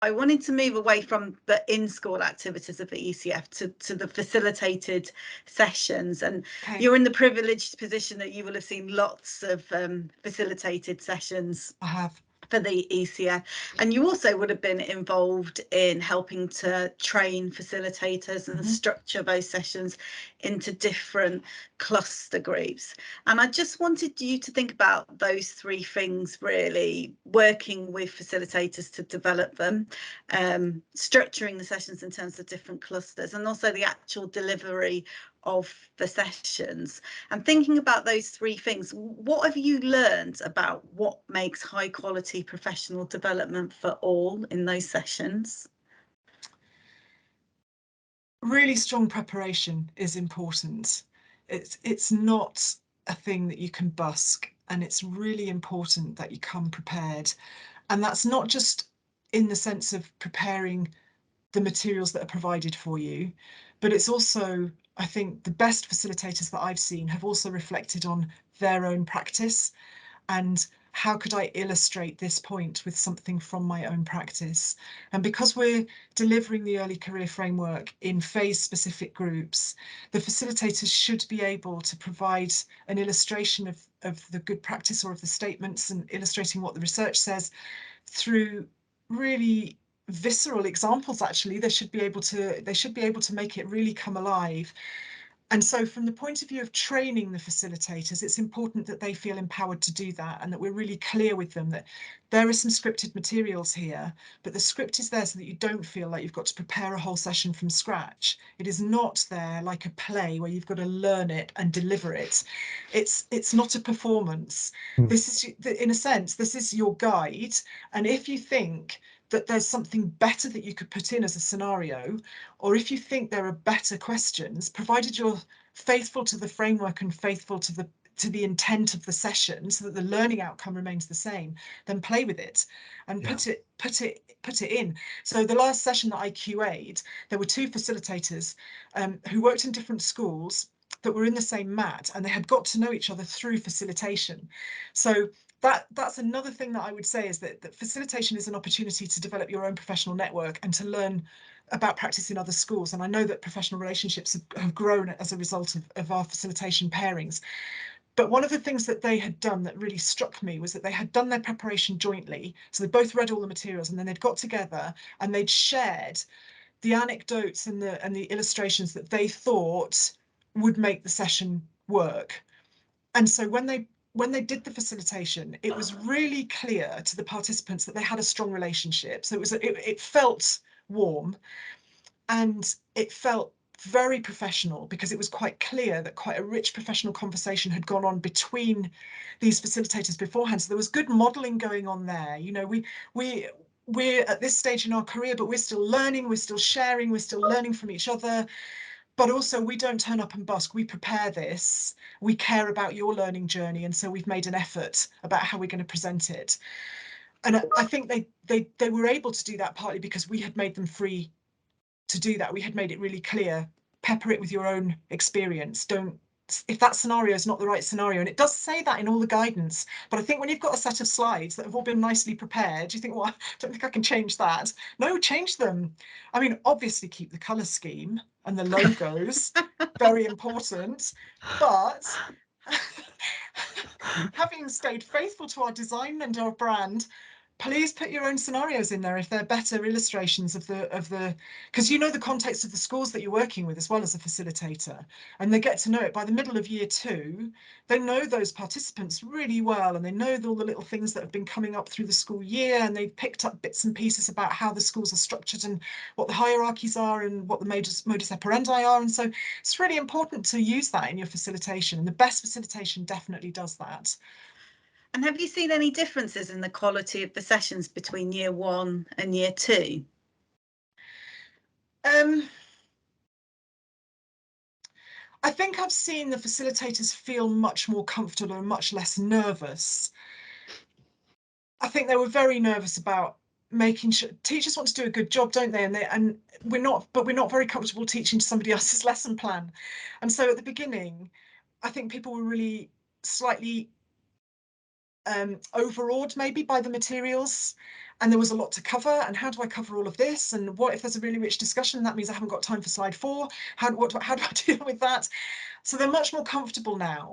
I wanted to move away from the in-school activities of the ECF to the facilitated sessions. And you're in the privileged position that you will have seen lots of facilitated sessions. I have. For the ECF, and you also would have been involved in helping to train facilitators and structure those sessions into different cluster groups. And I just wanted you to think about those three things, really: working with facilitators to develop them, structuring the sessions in terms of different clusters, and also the actual delivery of the sessions. And thinking about those three things, what have you learned about what makes high quality professional development for all in those sessions? Really strong preparation is important. It's not a thing that you can busk, and it's really important that you come prepared. And that's not just in the sense of preparing the materials that are provided for you, but it's also, I think, the best facilitators that I've seen have also reflected on their own practice and how could I illustrate this point with something from my own practice. And because we're delivering the early career framework in phase specific groups, the facilitators should be able to provide an illustration of the good practice or of the statements and illustrating what the research says through really visceral examples. Actually, they should be able to make it really come alive. And so from the point of view of training the facilitators, it's important that they feel empowered to do that, and that we're really clear with them that there are some scripted materials here, but the script is there so that you don't feel like you've got to prepare a whole session from scratch. It is not there like a play where you've got to learn it and deliver it. It's not a performance. This is, in a sense, this is your guide. And if you think that there's something better that you could put in as a scenario, or if you think there are better questions, provided you're faithful to the framework and faithful to the intent of the session so that the learning outcome remains the same, then play with it and put it in. So the last session that I QA'd, there were two facilitators who worked in different schools that were in the same mat, and they had got to know each other through facilitation. So that's another thing that I would say, is that facilitation is an opportunity to develop your own professional network and to learn about practice in other schools. And I know that professional relationships have grown as a result of our facilitation pairings. But one of the things that they had done that really struck me was that they had done their preparation jointly. So they both read all the materials, and then they'd got together and they'd shared the anecdotes and the illustrations that they thought would make the session work. And so when they did the facilitation, it was really clear to the participants that they had a strong relationship. So it felt warm, and it felt very professional, because it was quite clear that quite a rich professional conversation had gone on between these facilitators beforehand. So there was good modelling going on there. You know, we're at this stage in our career, but we're still learning, we're still sharing, we're still learning from each other. But also, we don't turn up and busk. We prepare this. We care about your learning journey, and so we've made an effort about how we're going to present it. And I think they were able to do that partly because we had made them free to do that. We had made it really clear: pepper it with your own experience. Don't, if that scenario is not the right scenario, and it does say that in all the guidance, but I think when you've got a set of slides that have all been nicely prepared, you think, well, I don't think I can change that. No, change them. I mean, obviously keep the colour scheme and the logos, very important, but having stayed faithful to our design and our brand, please put your own scenarios in there if they're better illustrations of the because you know the context of the schools that you're working with as well as a facilitator, and they get to know it. By the middle of year 2, they know those participants really well, and they know all the little things that have been coming up through the school year, and they've picked up bits and pieces about how the schools are structured and what the hierarchies are and what the modus operandi are. And so it's really important to use that in your facilitation, and the best facilitation definitely does that. And have you seen any differences in the quality of the sessions between year 1 and year 2? I think I've seen the facilitators feel much more comfortable and much less nervous. I think they were very nervous about making sure. Teachers want to do a good job, don't they? And we're not very comfortable teaching to somebody else's lesson plan. And so at the beginning, I think people were really slightly overawed maybe by the materials, and there was a lot to cover, and how do I cover all of this, and what if there's a really rich discussion, that means I haven't got time for slide 4, how do I deal with that? So they're much more comfortable now